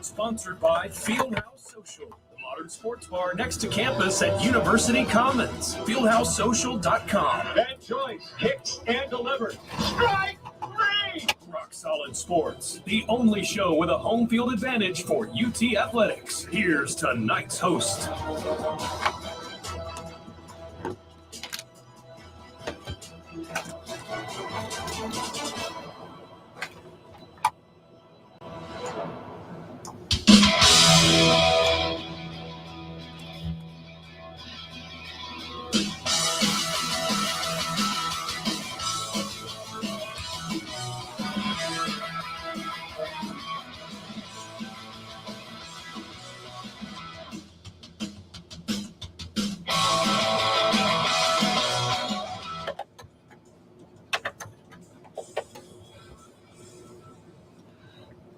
Sponsored by Fieldhouse Social, the modern sports bar next to campus at University Commons. Fieldhousesocial.com. That choice kicks and delivers. Strike three! Rock Solid Sports, the only show with a home field advantage for UT Athletics. Here's tonight's host.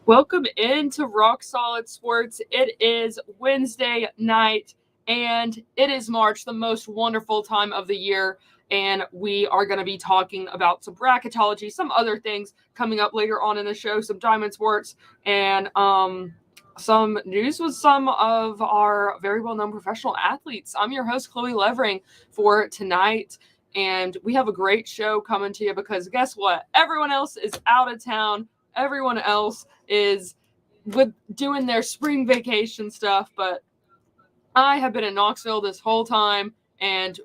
Welcome into Rock Solid Sports. It is Wednesday night, and it is March, the most wonderful time of the year, and we are going to be talking about some bracketology, some other things coming up later on in the show, some diamond sports, and some news with some of our very well-known professional athletes. I'm your host, Chloe Levering, for tonight, and we have a great show coming to you because guess what? Everyone else is out of town. Everyone else is doing their spring vacation stuff, but I have been in Knoxville this whole time, and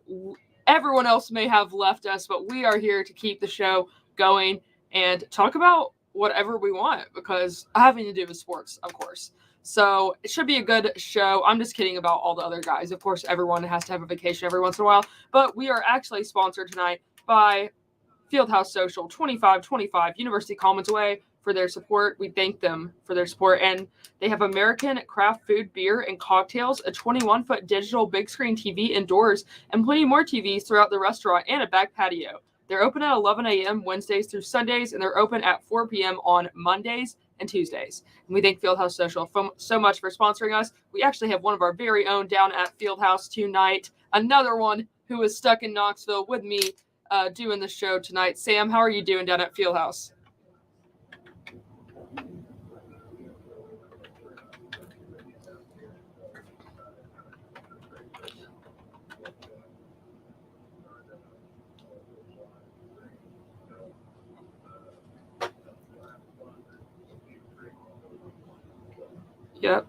everyone else may have left us, but we are here to keep the show going and talk about whatever we want because having to do with sports, of course. So it should be a good show. I'm just kidding about all the other guys. Of course, everyone has to have a vacation every once in a while, but we are actually sponsored tonight by Fieldhouse Social, 2525 University Commons Way, for their support. We thank them for their support. And they have American craft food, beer, and cocktails, a 21-foot digital big screen TV indoors, and plenty more TVs throughout the restaurant and a back patio. They're open at 11 a.m. Wednesdays through Sundays, and they're open at 4 p.m. on Mondays and Tuesdays. And we thank Fieldhouse Social so much for sponsoring us. We actually have one of our very own down at Fieldhouse tonight, another one who is stuck in Knoxville with me doing the show tonight. Sam, how are you doing down at Fieldhouse? Yep.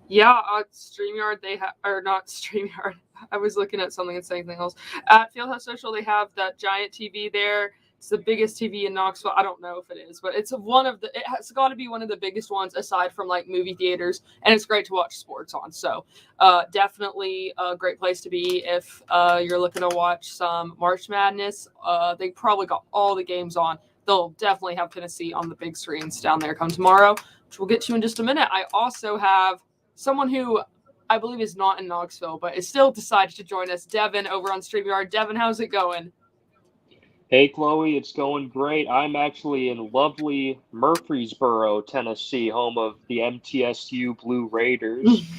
Yeah, StreamYard, they have, or not StreamYard. I was looking at something and saying something else. At Fieldhouse Social, they have that giant TV there. It's the biggest TV in Knoxville. I don't know if it is, but it's it has got to be one of the biggest ones aside from like movie theaters, and it's great to watch sports on. So definitely a great place to be if you're looking to watch some March Madness. They probably got all the games on. They'll definitely have Tennessee on the big screens down there come tomorrow, which we'll get to in just a minute. I also have someone who I believe is not in Knoxville, but is still decided to join us, Devin, over on StreamYard. Devin, how's it going? Hey, Chloe, it's going great. I'm actually in lovely Murfreesboro, Tennessee, home of the MTSU Blue Raiders.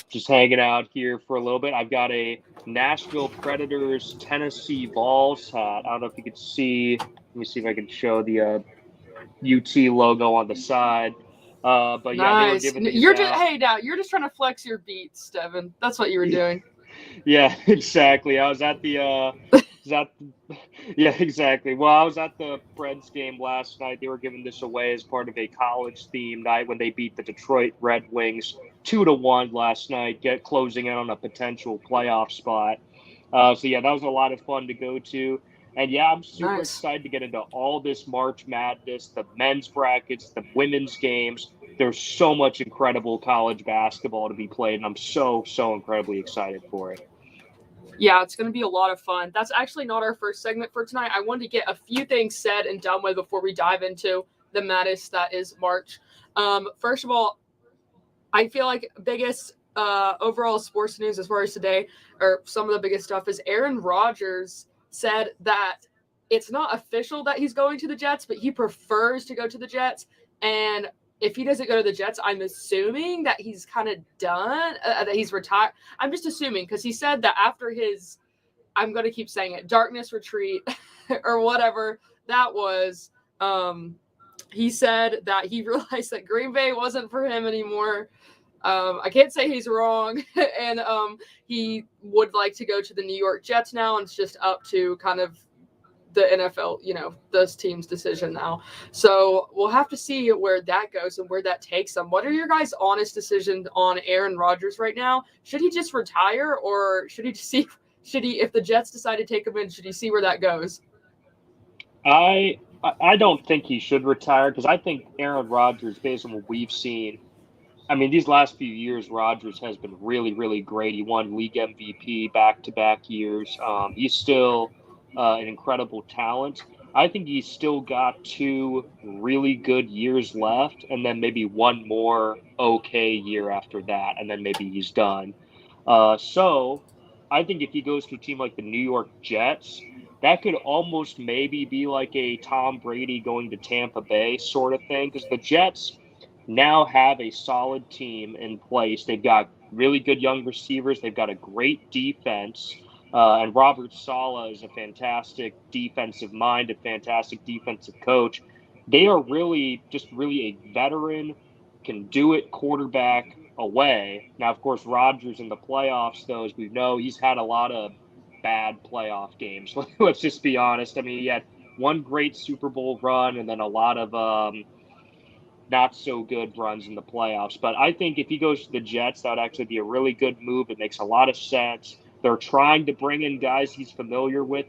Just hanging out here for a little bit. I've got a Nashville Predators Tennessee Vols hat. I don't know if you can see. Let me see if I can show the UT logo on the side. But yeah, nice. They were giving these out. Hey, now you're just trying to flex your beats, Devin. That's what you were doing. Yeah, exactly. I was at the yeah, exactly. Well, I was at the Preds game last night. They were giving this away as part of a college theme night when they beat the Detroit Red Wings 2-1 last night, closing in on a potential playoff spot. So yeah, that was a lot of fun to go to. And yeah, I'm super excited to get into all this March Madness, the men's brackets, the women's games. There's so much incredible college basketball to be played, and I'm so incredibly excited for it. Yeah, it's going to be a lot of fun. That's actually not our first segment for tonight. I wanted to get a few things said and done with before we dive into the madness that is March. First of all, I feel like biggest overall sports news as far as today, or some of the biggest stuff, is Aaron Rodgers said that it's not official that he's going to the Jets, but he prefers to go to the Jets. And if he doesn't go to the Jets, I'm assuming that he's kind of done, that he's retired. I'm just assuming because he said that after his I'm going to keep saying it, darkness retreat or whatever that was. He said that he realized that Green Bay wasn't for him anymore. I can't say he's wrong. And he would like to go to the New York Jets now, and it's just up to kind of the NFL, this team's decision now. So we'll have to see where that goes and where that takes them. What are your guys' honest decisions on Aaron Rodgers right now? Should he just retire, or should he, if the Jets decide to take him in, should he see where that goes? I don't think he should retire, because I think Aaron Rodgers, based on what we've seen, I mean, these last few years, Rodgers has been really, really great. He won league MVP back-to-back years. He's still an incredible talent. I think he's still got 2 really good years left, and then maybe one more okay year after that, and then maybe he's done. So I think if he goes to a team like the New York Jets, that could almost maybe be like a Tom Brady going to Tampa Bay sort of thing, because the Jets now have a solid team in place. They've got really good young receivers. They've got a great defense. And Robert Saleh is a fantastic defensive mind, a fantastic defensive coach. They are really a veteran, can do it quarterback away. Now, of course, Rodgers in the playoffs, though, as we know, he's had a lot of bad playoff games. Let's just be honest. I mean, he had one great Super Bowl run and then a lot of not so good runs in the playoffs. But I think if he goes to the Jets, that would actually be a really good move. It makes a lot of sense. They're trying to bring in guys he's familiar with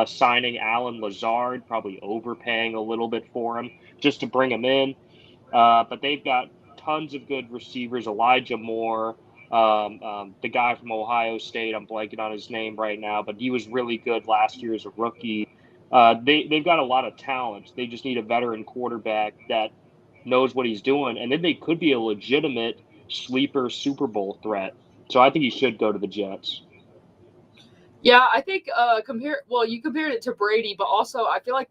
signing Alan Lazard, probably overpaying a little bit for him just to bring him in. But they've got tons of good receivers. Elijah Moore, the guy from Ohio State, I'm blanking on his name right now, but he was really good last year as a rookie. They've got a lot of talent. They just need a veteran quarterback that knows what he's doing, and then they could be a legitimate sleeper Super Bowl threat. So I think he should go to the Jets. Yeah, I think you compared it to Brady, but also I feel like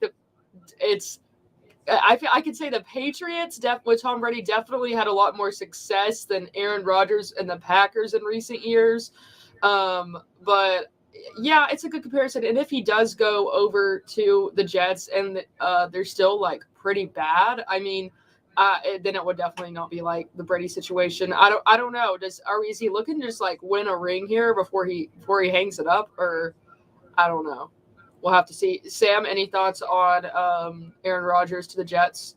I could say the Patriots with Tom Brady definitely had a lot more success than Aaron Rodgers and the Packers in recent years. But yeah, it's a good comparison. And if he does go over to the Jets and they're still like pretty bad, I mean, then it would definitely not be like the Brady situation. I don't know. Is he looking to just like win a ring here before he hangs it up, or I don't know. We'll have to see. Sam, any thoughts on Aaron Rodgers to the Jets?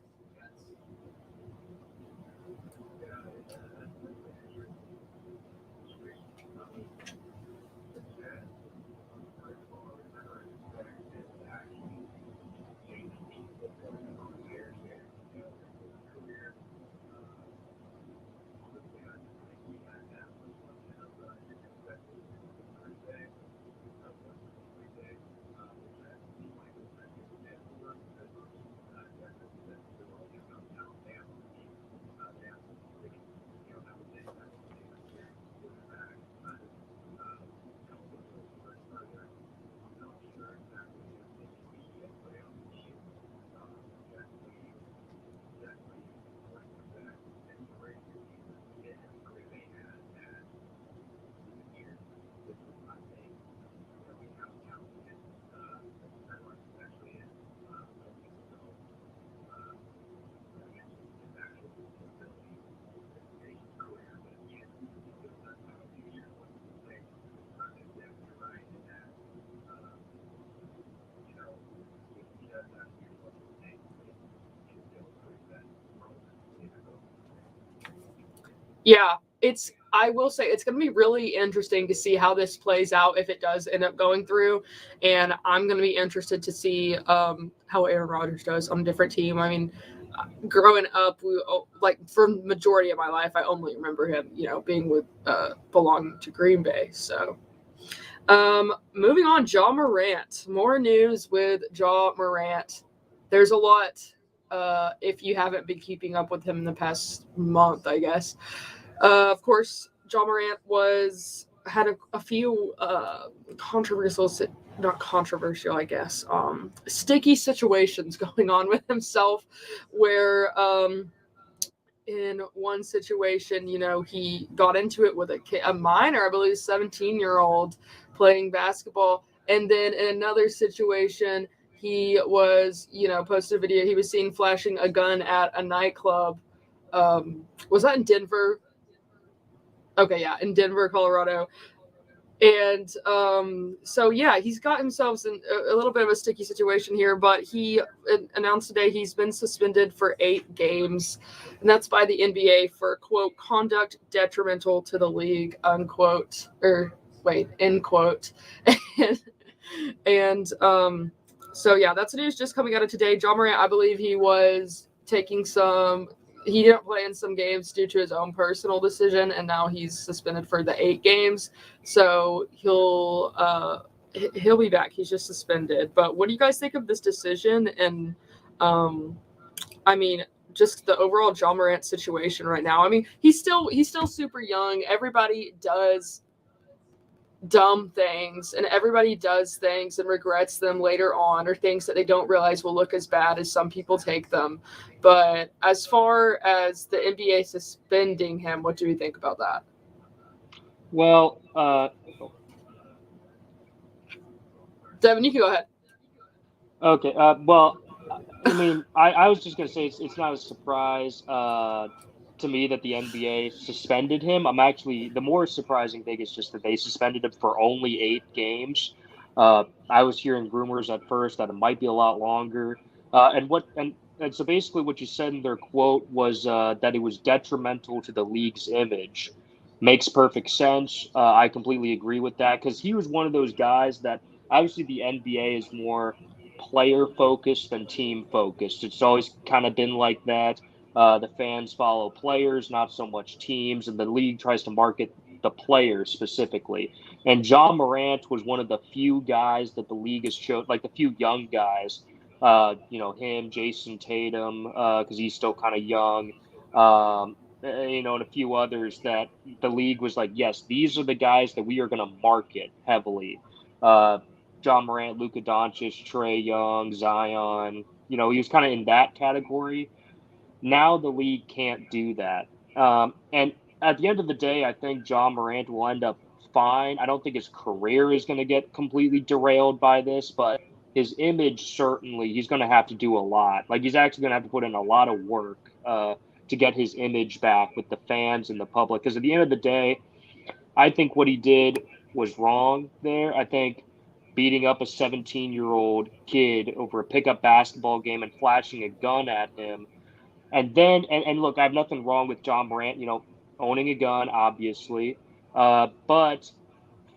Yeah, I will say it's going to be really interesting to see how this plays out if it does end up going through. And I'm going to be interested to see how Aaron Rodgers does on a different team. I mean, growing up, for the majority of my life, I only remember him, being with belonging to Green Bay. So moving on, Ja Morant. More news with Ja Morant. There's a lot if you haven't been keeping up with him in the past month, I guess. Of course, Ja Morant had a few not controversial, I guess, sticky situations going on with himself, where in one situation, he got into it with a minor, I believe, 17-year-old playing basketball. And then in another situation, he was, posted a video. He was seen flashing a gun at a nightclub. Was that in Denver? Okay, yeah, in Denver, Colorado. And so, yeah, he's got himself in a little bit of a sticky situation here, but he announced today he's been suspended for 8 games, and that's by the NBA for, quote, conduct detrimental to the league, unquote, end quote. and so, yeah, that's the news just coming out of today. Ja Morant, I believe he was he didn't play in some games due to his own personal decision, and now he's suspended for the 8 games. So he'll be back. He's just suspended. But what do you guys think of this decision? And I mean, just the overall Ja Morant situation right now. I mean, he's still super young. Everybody does dumb things, and everybody does things and regrets them later on, or things that they don't realize will look as bad as some people take them. But as far as the NBA suspending him, what do you think about that? Well, Devin, you can go ahead. okay. Well, I mean, I was just gonna say it's not a surprise to me that the NBA suspended him. The more surprising thing is just that they suspended him for only 8 games. I was hearing rumors at first that it might be a lot longer. And so basically what you said in their quote was that it was detrimental to the league's image. Makes perfect sense. I completely agree with that, because he was one of those guys that obviously the NBA is more player focused than team focused. It's always kind of been like that. The fans follow players, not so much teams, and the league tries to market the players specifically. And Ja Morant was one of the few guys that the league has showed, like the few young guys, him, Jason Tatum, because he's still kind of young, and a few others that the league was like, yes, these are the guys that we are going to market heavily. Ja Morant, Luka Doncic, Trae Young, Zion, he was kind of in that category. Now the league can't do that. And at the end of the day, I think Ja Morant will end up fine. I don't think his career is going to get completely derailed by this, but his image, certainly, he's going to have to do a lot. Like, he's actually going to have to put in a lot of work to get his image back with the fans and the public. Because at the end of the day, I think what he did was wrong there. I think beating up a 17-year-old kid over a pickup basketball game and flashing a gun at him. And then, and look, I have nothing wrong with Ja Morant, owning a gun, obviously. But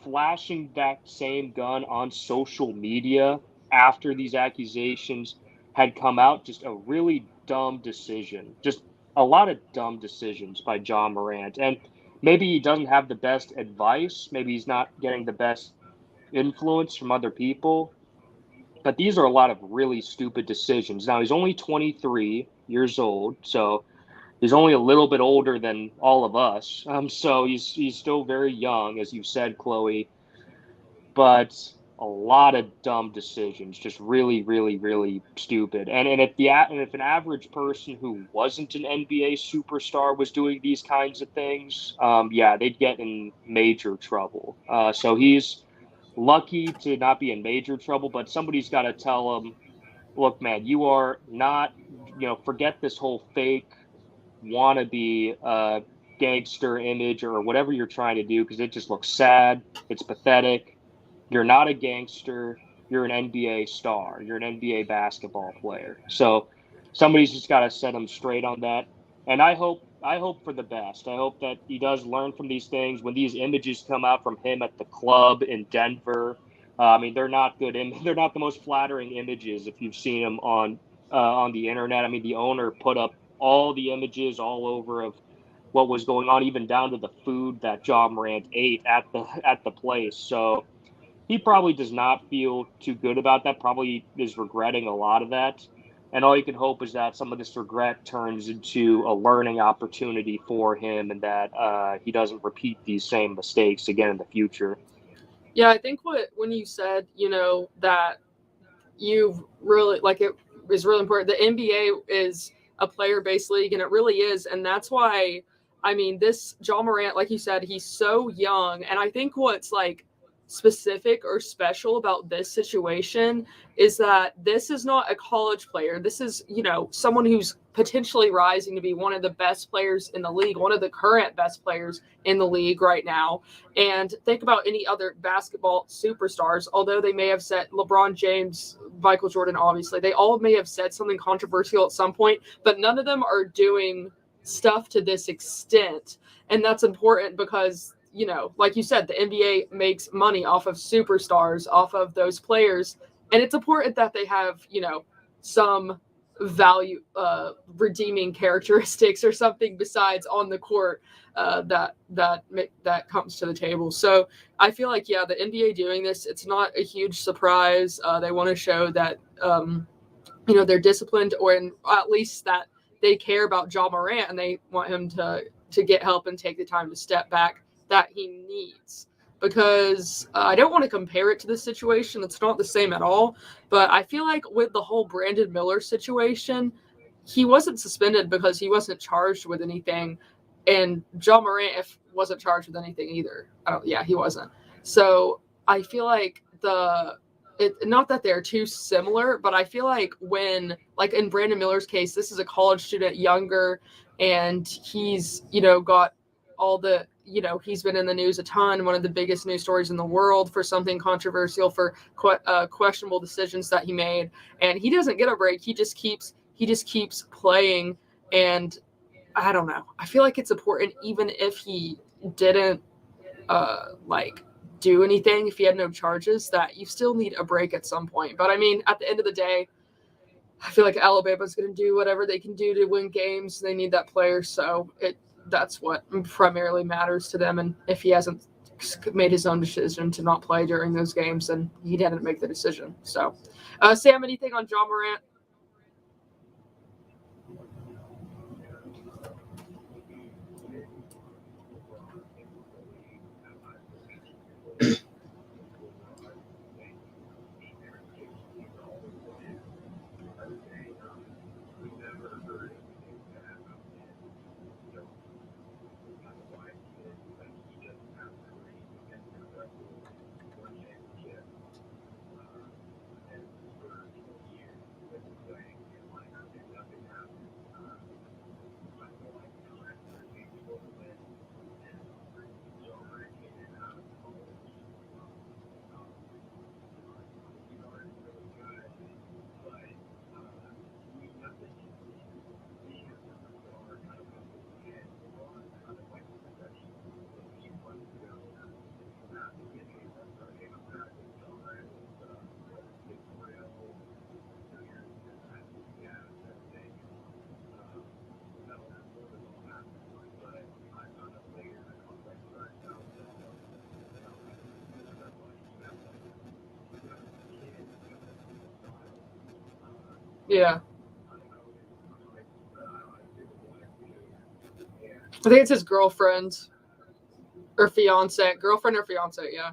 flashing that same gun on social media after these accusations had come out, just a really dumb decision. Just a lot of dumb decisions by Ja Morant. And maybe he doesn't have the best advice. Maybe he's not getting the best influence from other people. But these are a lot of really stupid decisions. Now, he's only 23 years old, so he's only a little bit older than all of us. So he's still very young, as you said, Chloe. But a lot of dumb decisions, just really, really, really stupid. And if an average person who wasn't an NBA superstar was doing these kinds of things, they'd get in major trouble. So he's lucky to not be in major trouble, but somebody's got to tell him, look, man, you are not, forget this whole fake wannabe gangster image or whatever you're trying to do, because it just looks sad. It's pathetic. You're not a gangster. You're an NBA star. You're an NBA basketball player. So somebody's just got to set him straight on that. And I hope for the best. I hope that he does learn from these things. When these images come out from him at the club in Denver, they're not good. They're not the most flattering images if you've seen them on the internet. I mean, the owner put up all the images all over of what was going on, even down to the food that Ja Morant ate at the place. So he probably does not feel too good about that, probably is regretting a lot of that. And all you can hope is that some of this regret turns into a learning opportunity for him, and that he doesn't repeat these same mistakes again in the future. Yeah, I think when you said, that you've really, it is really important. The NBA is a player-based league, and it really is. And that's why, this Ja Morant, like you said, he's so young. And I think what's specific or special about this situation is that this is not a college player. This is, someone who's potentially rising to be one of the best players in the league, one of the current best players in the league right now. And think about any other basketball superstars, although they may have said LeBron James, Michael Jordan, obviously, they all may have said something controversial at some point, but none of them are doing stuff to this extent. And that's important because, like you said, the NBA makes money off of superstars, off of those players. And it's important that they have, some value, redeeming characteristics or something besides on the court that comes to the table. So I feel like, the NBA doing this, it's not a huge surprise. They want to show that, they're disciplined, or at least that they care about Ja Morant and they want him to get help and take the time to step back that he needs. Because I don't want to compare it to this situation. It's not the same at all. But I feel like with the whole Brandon Miller situation, he wasn't suspended because he wasn't charged with anything. And Ja Morant wasn't charged with anything either. He wasn't. So I feel like not that they're too similar, but I feel like when, like in Brandon Miller's case, this is a college student, younger, and he's, got all the, he's been in the news a ton, one of the biggest news stories in the world for something controversial, for questionable decisions that he made, and he doesn't get a break. He just keeps playing, and I don't know. I feel like it's important, even if he didn't do anything, if he had no charges, that you still need a break at some point. But I mean, at the end of the day, I feel like Alabama's going to do whatever they can do to win games. They need that player, so that's what primarily matters to them. And if he hasn't made his own decision to not play during those games, then he didn't make the decision. So, Sam, anything on Ja Morant? Yeah. I think it's his girlfriend or fiance. Girlfriend or fiance, yeah.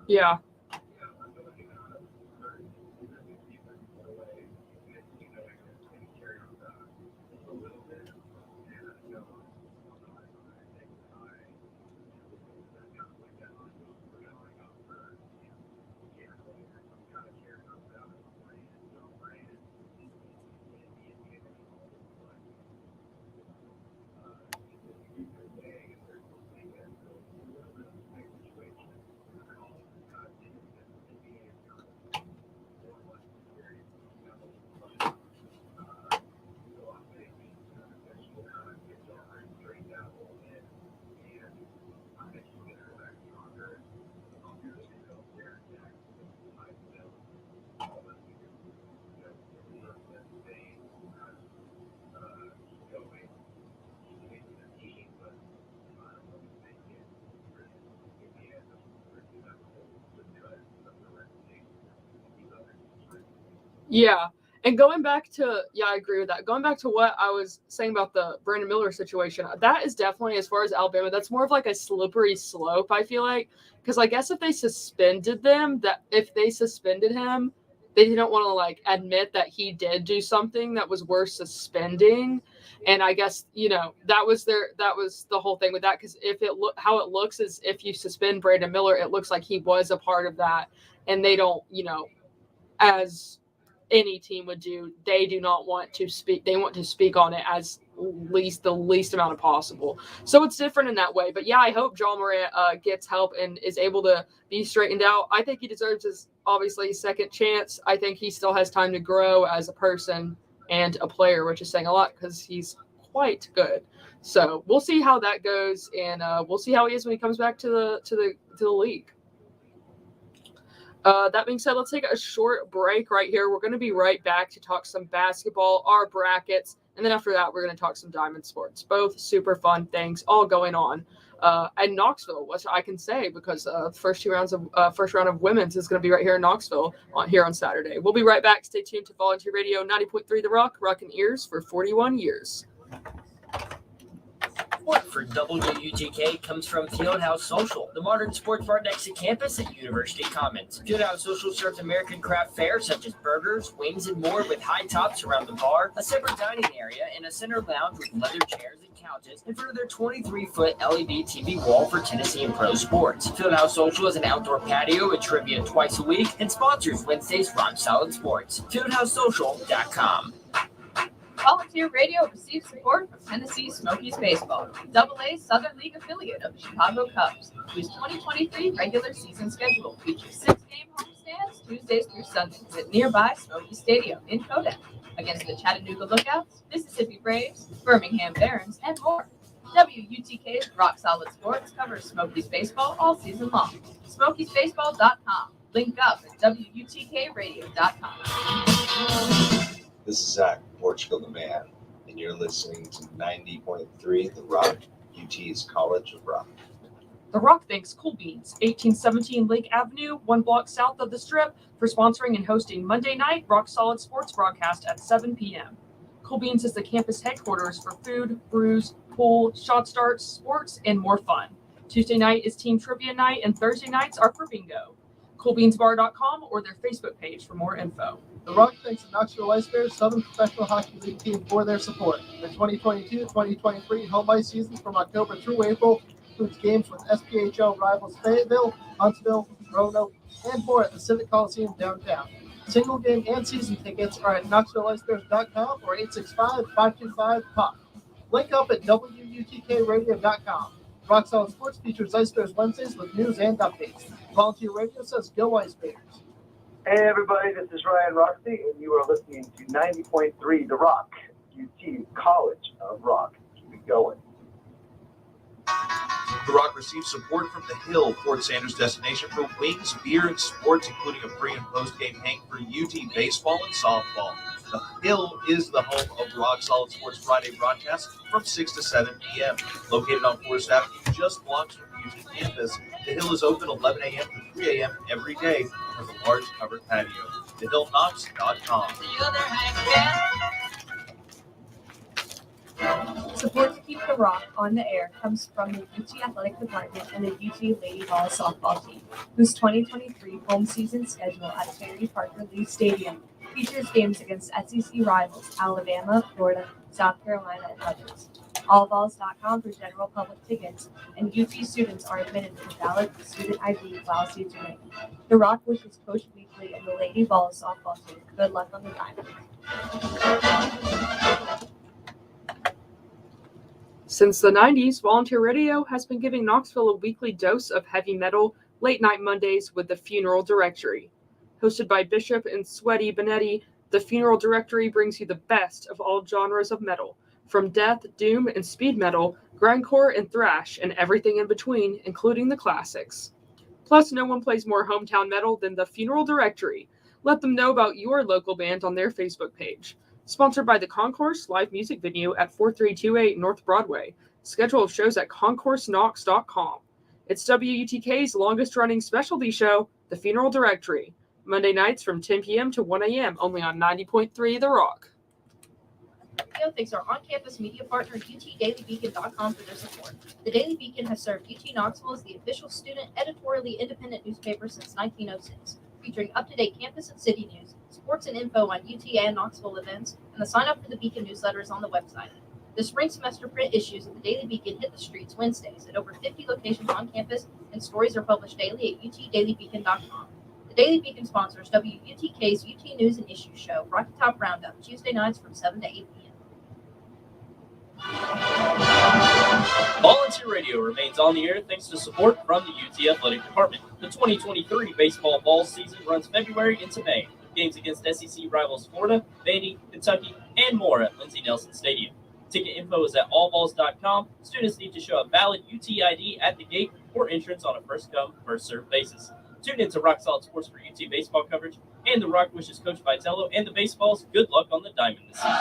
Yeah. Yeah. And going back to, I agree with that. Going back to what I was saying about the Brandon Miller situation, that is definitely, as far as Alabama, that's more of like a slippery slope, I feel like. Because I guess if they suspended him, they didn't want to like admit that he did do something that was worth suspending. And I guess, that was the whole thing with that. Because how it looks is if you suspend Brandon Miller, it looks like he was a part of that. And they don't, as any team would do, they do not want to speak. They want to speak on it as the least amount of possible. So it's different in that way. But yeah, I hope John Morant gets help and is able to be straightened out. I think he deserves his obviously second chance. I think he still has time to grow as a person and a player, which is saying a lot because he's quite good. So we'll see how that goes, and we'll see how he is when he comes back to the league. That being said, let's take a short break right here. We're going to be right back to talk some basketball, our brackets, and then after that, we're going to talk some diamond sports. Both super fun things all going on at Knoxville, which I can say because the first round of women's is going to be right here in Knoxville on Saturday. We'll be right back. Stay tuned to Volunteer Radio 90.3 The Rock, rocking ears for 41 years. Support for WUTK comes from Fieldhouse Social, the modern sports bar next to campus at University Commons. Fieldhouse Social serves American craft fare such as burgers, wings, and more with high tops around the bar, a separate dining area, and a center lounge with leather chairs and couches in front of their 23-foot LED TV wall for Tennessee and pro sports. Fieldhouse Social is an outdoor patio with trivia twice a week and sponsors Wednesday's Rock Solid Sports. FieldhouseSocial.com. Volunteer Radio receives support from Tennessee Smokies Baseball, AA Southern League affiliate of the Chicago Cubs, whose 2023 regular season schedule features 6-game homestands Tuesdays through Sundays at nearby Smoky Stadium in Kodak against the Chattanooga Lookouts, Mississippi Braves, Birmingham Barons, and more. WUTK's Rock Solid Sports covers Smokies Baseball all season long. SmokiesBaseball.com. Link up at WUTKRadio.com. This is Zach, Portugal the Man, and you're listening to 90.3 The Rock, UT's College of Rock. The Rock thanks Cool Beans, 1817 Lake Avenue, 1 block south of the Strip, for sponsoring and hosting Monday night Rock Solid Sports broadcast at 7 p.m. Cool Beans is the campus headquarters for food, brews, pool, shot starts, sports, and more fun. Tuesday night is team trivia night, and Thursday nights are for bingo. CoolBeansBar.com or their Facebook page for more info. The Rock thanks the Knoxville Ice Bears Southern Professional Hockey League team for their support. The 2022-2023 home ice season from October through April includes games with SPHL rivals Fayetteville, Huntsville, Roanoke, and more at the Civic Coliseum downtown. Single game and season tickets are at KnoxvilleIceBears.com or 865-525-POP. Link up at WUTKRadio.com. Rock Solid Sports features Ice Bears Wednesdays with news and updates. Volunteer Radio says go Ice Bears. Hey everybody, this is Ryan Roxy, and you are listening to 90.3 The Rock, UT's College of Rock. Keep it going. The Rock receives support from The Hill, Fort Sanders' destination for wings, beer, and sports, including a pre- and post-game hang for UT baseball and softball. The Hill is the home of Rock Solid Sports Friday broadcast from 6 to 7 p.m. Located on Forest Avenue, just blocks from UT campus, The Hill is open 11 a.m. to 3 a.m. every day with a large covered patio. TheHillKnox.com. Support to keep The Rock on the air comes from the UT Athletic Department and the UT Lady Ball softball team, whose 2023 home season schedule at Terry Parker Lee Stadium features games against SEC rivals Alabama, Florida, South Carolina, and others. Allballs.com for general public tickets, and UT students are admitted with a valid student ID while seats remain. The Rock wishes Coach Weekly and the Lady Ball softball team good luck on the diamond. Since the 90s, Volunteer Radio has been giving Knoxville a weekly dose of heavy metal late night Mondays with the Funeral Directory. Hosted by Bishop and Sweaty Benetti, the Funeral Directory brings you the best of all genres of metal, from death, doom, and speed metal, grindcore, and thrash, and everything in between, including the classics. Plus, no one plays more hometown metal than the Funeral Directory. Let them know about your local band on their Facebook page. Sponsored by the Concourse live music venue at 4328 North Broadway. Schedule of shows at concourseknox.com. It's WUTK's longest-running specialty show, The Funeral Directory. Monday nights from 10 p.m. to 1 a.m. only on 90.3 The Rock. Thanks our on-campus media partner, UTDailyBeacon.com, for their support. The Daily Beacon has served UT Knoxville as the official student editorially independent newspaper since 1906, featuring up-to-date campus and city news, sports and info on UT and Knoxville events, and the sign-up for the Beacon newsletter is on the website. The spring semester print issues of the Daily Beacon hit the streets Wednesdays at over 50 locations on campus, and stories are published daily at UTDailyBeacon.com. The Daily Beacon sponsors WUTK's UT News and Issues show, Rocky Top Roundup, Tuesday nights from 7 to 8 p.m. Volunteer Radio remains on the air thanks to support from the UT Athletic Department. The 2023 baseball fall season runs February into May, with games against SEC rivals Florida, Vandy, Kentucky, and more at Lindsey Nelson Stadium. Ticket info is at allballs.com. Students need to show a valid UT ID at the gate or entrance on a first-come, first-served basis. Tune in to Rock Solid Sports for UT baseball coverage, and the Rock wishes Coach Vitello and the baseballs good luck on the diamond this season.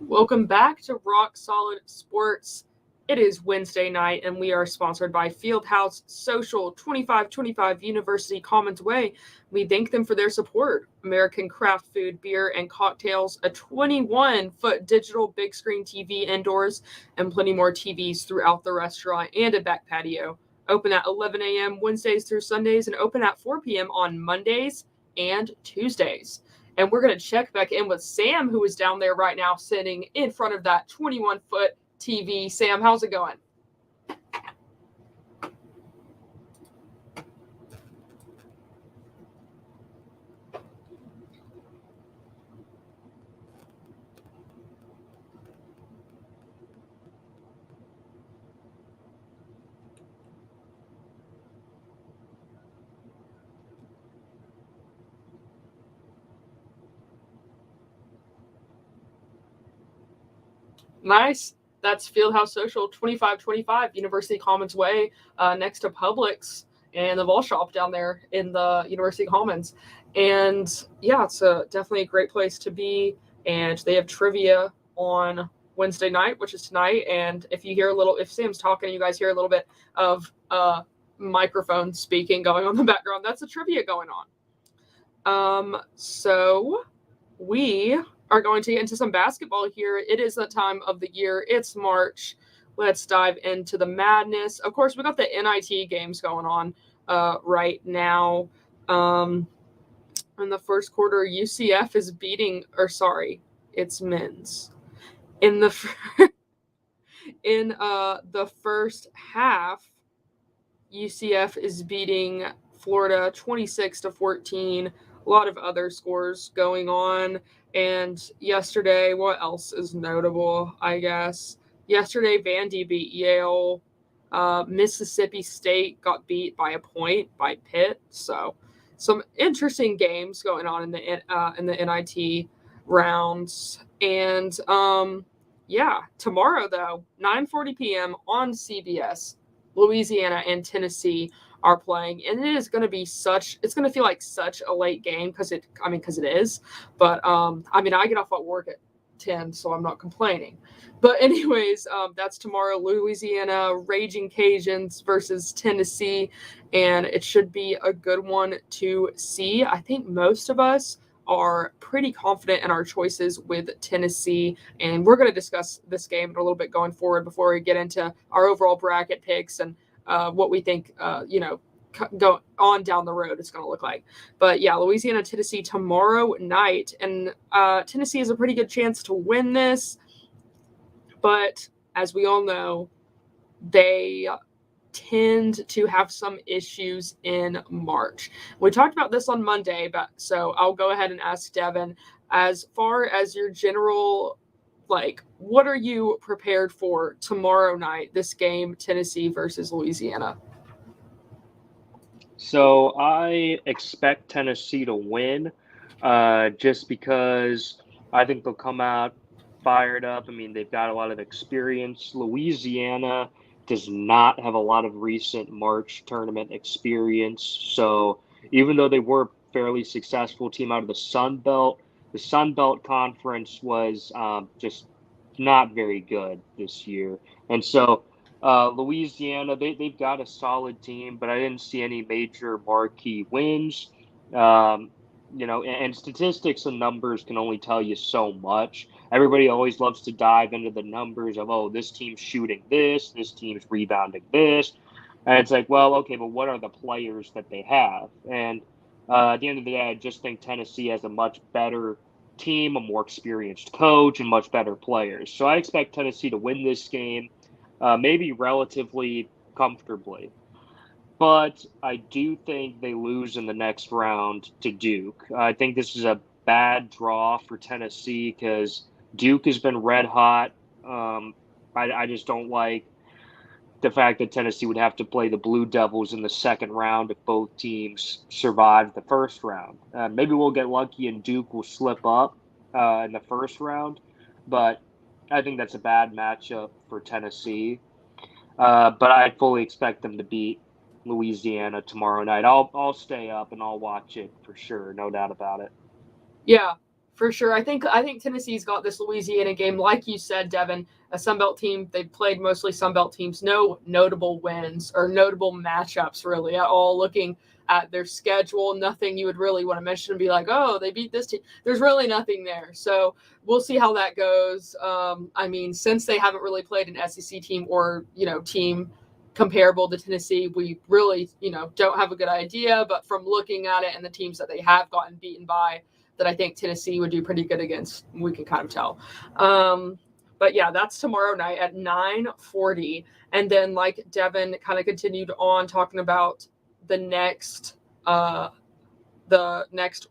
Welcome back to Rock Solid Sports. It is Wednesday night, and we are sponsored by Fieldhouse Social, 2525 University Commons Way. We thank them for their support. American craft food, beer, and cocktails, a 21-foot digital big screen TV indoors, and plenty more TVs throughout the restaurant and a back patio. Open at 11 a.m. Wednesdays through Sundays, and open at 4 p.m. on Mondays and Tuesdays. And we're going to check back in with Sam, who is down there right now sitting in front of that 21-foot TV. Sam, how's it going? Nice. That's Fieldhouse Social, 2525 University Commons Way, next to Publix and the Vol Shop down there in the University Commons. And yeah, it's definitely a great place to be. And they have trivia on Wednesday night, which is tonight. And if you hear if Sam's talking, you guys hear a little bit of microphone speaking going on in the background. That's the trivia going on. So we are going to get into some basketball here. It is that time of the year. It's March. Let's dive into the madness. Of course, we got the NIT games going on right now. In the first quarter, UCF is it's men's. In the first half, UCF is beating Florida 26-14. A lot of other scores going on. And yesterday, what else is notable, I guess? Yesterday, Vandy beat Yale. Mississippi State got beat by a point by Pitt. So some interesting games going on in the NIT rounds. And tomorrow, though, 9:40 p.m. on CBS, Louisiana and Tennessee are playing, and it is going to be it's going to feel like such a late game because it is, but I get off at work at 10, so I'm not complaining. But anyways, that's tomorrow, Louisiana Raging Cajuns versus Tennessee, and it should be a good one to see. I think most of us are pretty confident in our choices with Tennessee, and we're going to discuss this game a little bit going forward before we get into our overall bracket picks and what we think, go on down the road it's going to look like. But yeah, Louisiana, Tennessee tomorrow night, and Tennessee has a pretty good chance to win this. But as we all know, they tend to have some issues in March. We talked about this on Monday, so I'll go ahead and ask Devin, as far as your general, what are you prepared for tomorrow night, this game, Tennessee versus Louisiana? So I expect Tennessee to win, just because I think they'll come out fired up. I mean, they've got a lot of experience. Louisiana does not have a lot of recent March tournament experience. So even though they were a fairly successful team out of the Sun Belt Conference was just not very good this year. And so Louisiana, they've got a solid team, but I didn't see any major marquee wins. Um, and statistics and numbers can only tell you so much. Everybody always loves to dive into the numbers of, oh, this team's shooting this team's rebounding this. And it's like, well, okay, but what are the players that they have? And at the end of the day, I just think Tennessee has a much better team, a more experienced coach, and much better players. So I expect Tennessee to win this game, maybe relatively comfortably. But I do think they lose in the next round to Duke. I think this is a bad draw for Tennessee because Duke has been red hot. I just don't like the fact that Tennessee would have to play the Blue Devils in the second round if both teams survive the first round. Maybe we'll get lucky and Duke will slip up in the first round, but I think that's a bad matchup for Tennessee. But I fully expect them to beat Louisiana tomorrow night. I'll stay up and I'll watch it for sure, no doubt about it. Yeah, for sure. I think Tennessee's got this Louisiana game, like you said, Devin, a Sunbelt team. They've played mostly Sunbelt teams. No notable wins or notable matchups really at all. Looking at their schedule, nothing you would really want to mention and be like, oh, they beat this team. There's really nothing there. So we'll see how that goes. I mean, since they haven't really played an SEC team or team comparable to Tennessee, we really don't have a good idea. But from looking at it and the teams that they have gotten beaten by, that I think Tennessee would do pretty good against, we can kind of tell. But yeah, that's tomorrow night at 9:40. And then like Devin kind of continued on talking about the next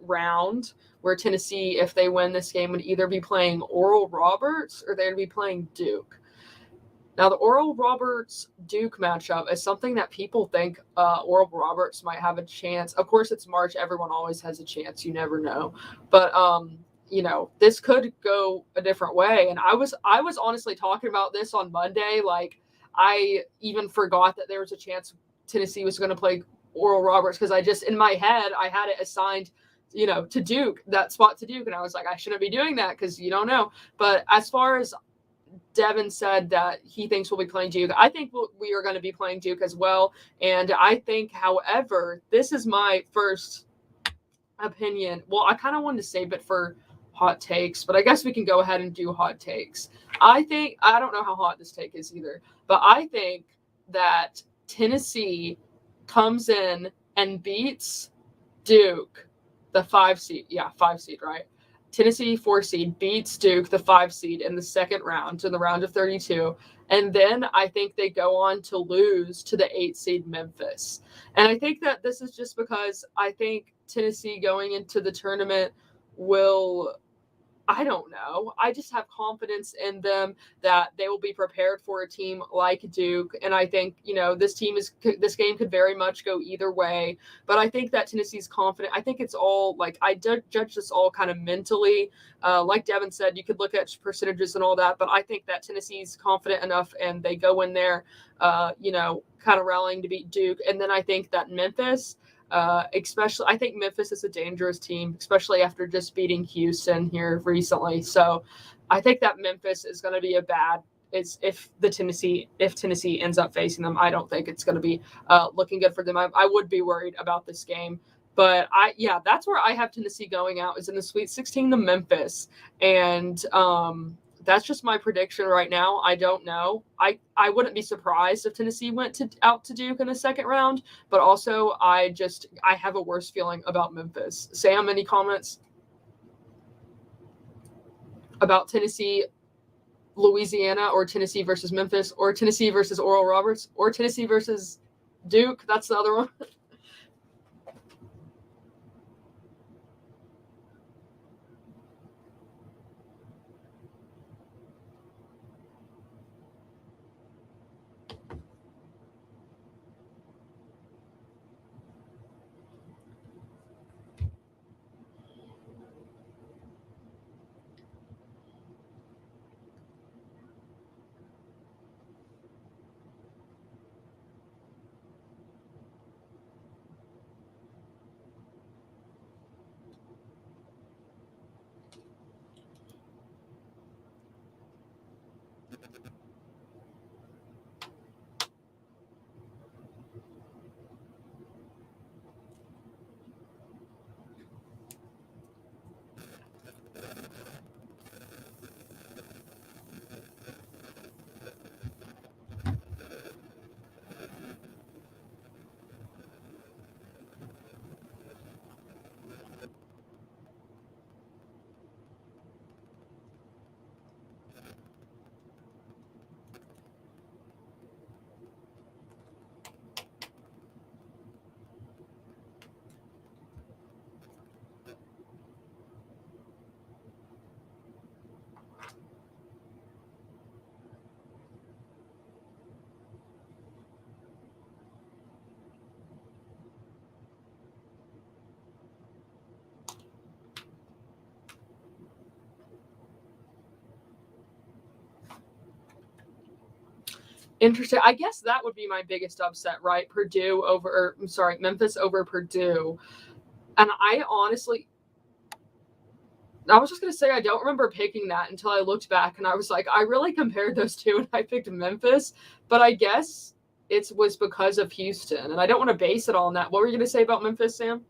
round where Tennessee, if they win this game, would either be playing Oral Roberts or they'd be playing Duke. Now, the Oral Roberts-Duke matchup is something that people think Oral Roberts might have a chance. Of course, it's March. Everyone always has a chance. You never know. But, this could go a different way. And I was honestly talking about this on Monday. Like, I even forgot that there was a chance Tennessee was going to play Oral Roberts because I just, in my head, I had it assigned to Duke, that spot to Duke. And I was like, I shouldn't be doing that because you don't know. But as far as Devin said that he thinks we'll be playing Duke, I think we are going to be playing Duke as well. And I think, however, this is my first opinion. Well, I kind of wanted to save it for hot takes, but I guess we can go ahead and do hot takes. I don't know how hot this take is either, but I think that Tennessee comes in and beats Duke, the 5 seed. Yeah, 5 seed, right? Tennessee 4 seed beats Duke, the 5 seed, in the second round, in the round of 32. And then I think they go on to lose to the 8 seed Memphis. And I think that this is just because I think Tennessee going into the tournament will, I don't know. I just have confidence in them that they will be prepared for a team like Duke. And I think, this game could very much go either way. But I think that Tennessee's confident. I think it's all like, I judge this all kind of mentally. Like Devin said, you could look at percentages and all that. But I think that Tennessee's confident enough and they go in there, kind of rallying to beat Duke. And then I think that Memphis, especially, I think Memphis is a dangerous team, especially after just beating Houston here recently. So I think that Memphis is going to be if Tennessee ends up facing them. I don't think it's going to be looking good for them. I would be worried about this game. But that's where I have Tennessee going out, is in the Sweet 16 to Memphis. And that's just my prediction right now. I don't know. I wouldn't be surprised if Tennessee went out to Duke in the second round, but also I have a worse feeling about Memphis. Sam, any comments about Tennessee, Louisiana, or Tennessee versus Memphis, or Tennessee versus Oral Roberts, or Tennessee versus Duke? That's the other one. Interesting. I guess that would be my biggest upset, right? Memphis over Purdue. And I was just going to say I don't remember picking that until I looked back and I was like, I really compared those two and I picked Memphis, but I guess it was because of Houston. And I don't want to base it all on that. What were you going to say about Memphis, Sam?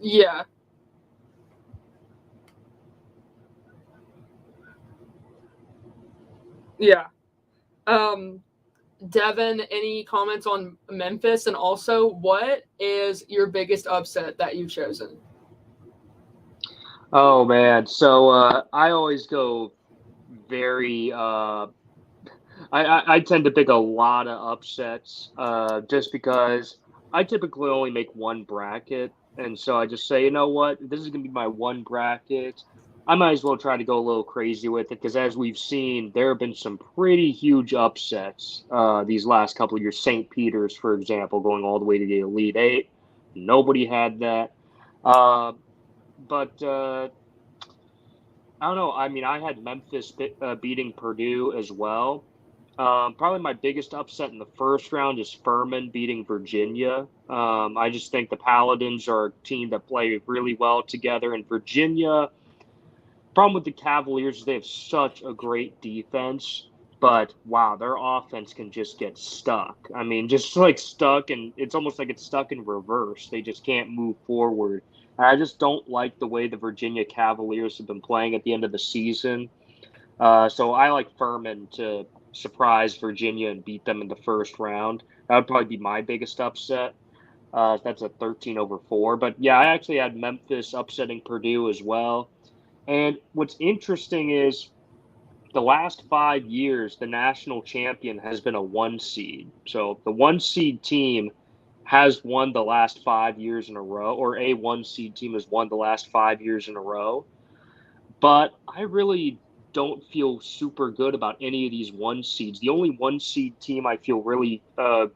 Yeah. Yeah. Devin, any comments on Memphis? And also, what is your biggest upset that you've chosen? Oh man, so I always go very. I tend to pick a lot of upsets, just because I typically only make one bracket, and so I just say, you know what, this is gonna be my one bracket. I might as well try to go a little crazy with it because, as we've seen, there have been some pretty huge upsets these last couple of years. St. Peter's, for example, going all the way to the Elite Eight. Nobody had that. Uh, but I don't know. I mean, I had Memphis beating Purdue as well. Probably my biggest upset in the first round is Furman beating Virginia. I just think the Paladins are a team that play really well together, and Virginia. Problem with the Cavaliers is they have such a great defense, but wow, their offense can just get stuck. I mean, just like stuck, and it's almost like it's stuck in reverse. They just can't move forward. And I just don't like the way the Virginia Cavaliers have been playing at the end of the season. So I like Furman to surprise Virginia and beat them in the first round. That would probably be my biggest upset. That's a 13 over 4. But yeah, I actually had Memphis upsetting Purdue as well. And what's interesting is the last 5 years, the national champion has been a 1 seed. So the 1 seed team has won the last 5 years in a row, or a 1 seed team has won the last 5 years in a row. But I really don't feel super good about any of these 1 seeds. The only 1 seed team I feel really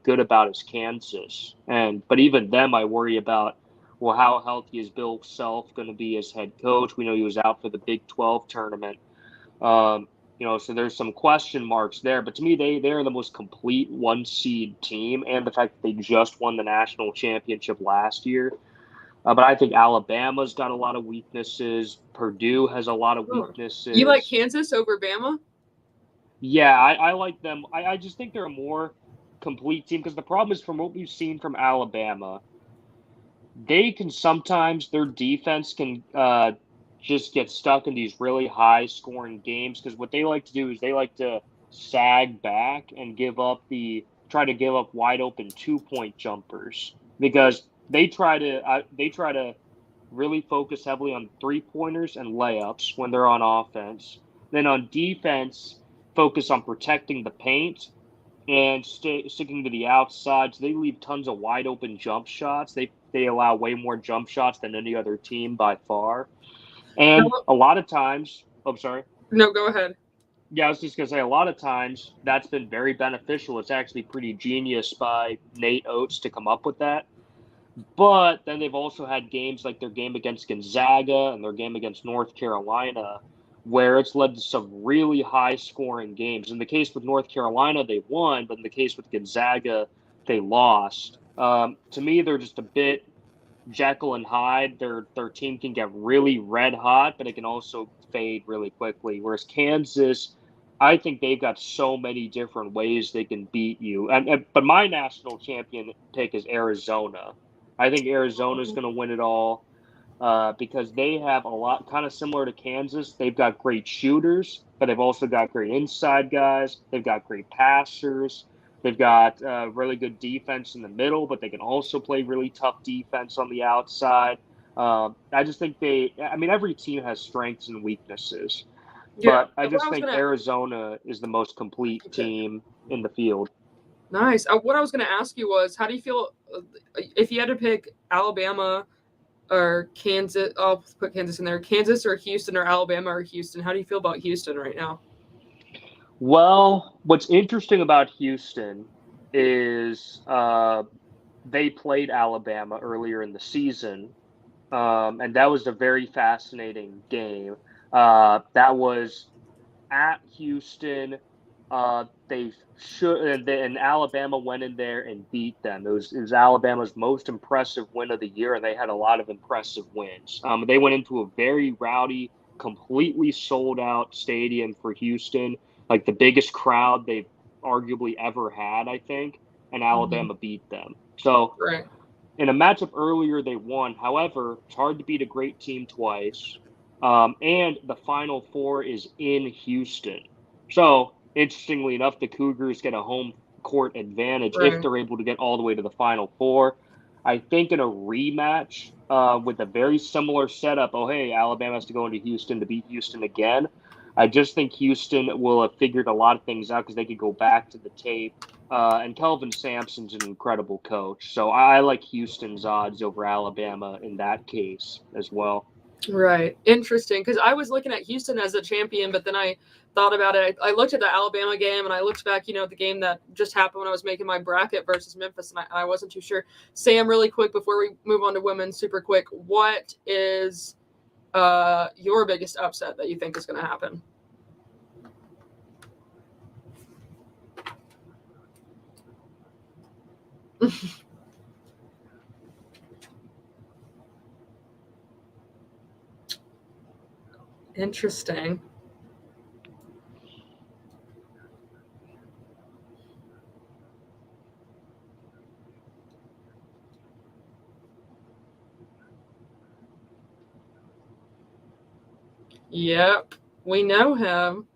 good about is Kansas, but even them, I worry about. Well, how healthy is Bill Self going to be as head coach? We know he was out for the Big 12 tournament. So there's some question marks there. But to me, they're the most complete 1 seed team, and the fact that they just won the national championship last year. But I think Alabama's got a lot of weaknesses. Purdue has a lot of weaknesses. You like Kansas over Bama? Yeah, I like them. I just think they're a more complete team because the problem is, from what we've seen from Alabama, they can sometimes, their defense can just get stuck in these really high scoring games because what they like to do is they like to sag back and try to give up wide open 2-point jumpers because they try to really focus heavily on 3-pointers and layups when they're on offense. Then on defense, focus on protecting the paint and sticking to the outside. So they leave tons of wide open jump shots. They allow way more jump shots than any other team by far. And a lot of times, sorry. No, go ahead. Yeah, I was just going to say, a lot of times that's been very beneficial. It's actually pretty genius by Nate Oates to come up with that. But then they've also had games like their game against Gonzaga and their game against North Carolina, where it's led to some really high-scoring games. In the case with North Carolina, they won, but in the case with Gonzaga, they lost. To me, they're just a bit Jekyll and Hyde. Their team can get really red hot, but it can also fade really quickly. Whereas Kansas, I think they've got so many different ways they can beat you. But my national champion pick is Arizona. I think Arizona is going to win it all because they have a lot, kind of similar to Kansas. They've got great shooters, but they've also got great inside guys. They've got great passers. They've got really good defense in the middle, but they can also play really tough defense on the outside. I just think every team has strengths and weaknesses. Yeah, but I just think Arizona is the most complete team in the field. Nice. What I was going to ask you was, how do you feel if you had to pick Alabama or Kansas? I'll put Kansas in there. Kansas or Houston, or Alabama or Houston? How do you feel about Houston right now? Well, what's interesting about Houston is they played Alabama earlier in the season, and that was a very fascinating game. That was at Houston. They should, and Alabama went in there and beat them. It was Alabama's most impressive win of the year, and they had a lot of impressive wins. They went into a very rowdy, completely sold out stadium for Houston, like the biggest crowd they've arguably ever had, I think, and Alabama beat them. So Right. in a matchup earlier, they won. However, it's hard to beat a great team twice. And the Final Four is in Houston. So, interestingly enough, the Cougars get a home court advantage if Right. they're able to get all the way to the Final Four. I think in a rematch with a very similar setup, oh, hey, Alabama has to go into Houston to beat Houston again. I just think Houston will have figured a lot of things out because they could go back to the tape. And Kelvin Sampson's an incredible coach. So I like Houston's odds over Alabama in that case as well. Right. Interesting. Because I was looking at Houston as a champion, but then I thought about it. I looked at the Alabama game, and I looked back, the game that just happened when I was making my bracket versus Memphis, and I wasn't too sure. Sam, really quick, before we move on to women, super quick, what is your biggest upset that you think is going to happen? Interesting. Yep, we know him.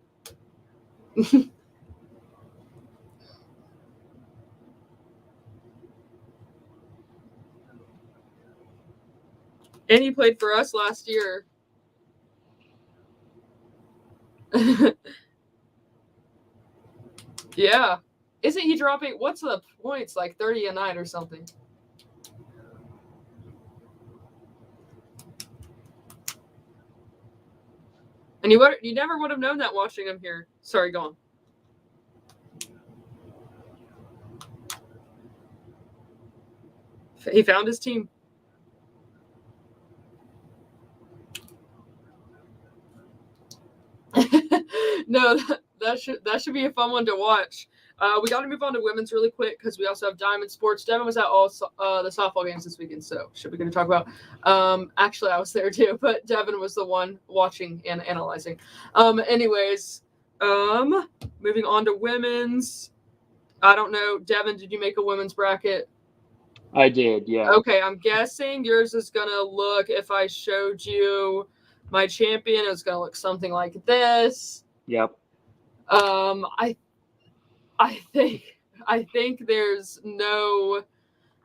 And he played for us last year. Yeah. Isn't he dropping, what's the points, like 30 a night or something? And you never would have known that watching him here. Sorry, go on. He found his team. No, that should be a fun one to watch. We got to move on to women's really quick because we also have Diamond Sports. Devin was at all the softball games this weekend, so should we going to talk about? Actually, I was there too, but Devin was the one watching and analyzing. Anyways, moving on to women's. I don't know, Devin, did you make a women's bracket? I did, yeah. Okay, I'm guessing yours is going to look, if I showed you my champion, it's going to look something like this. Yep. I think there's no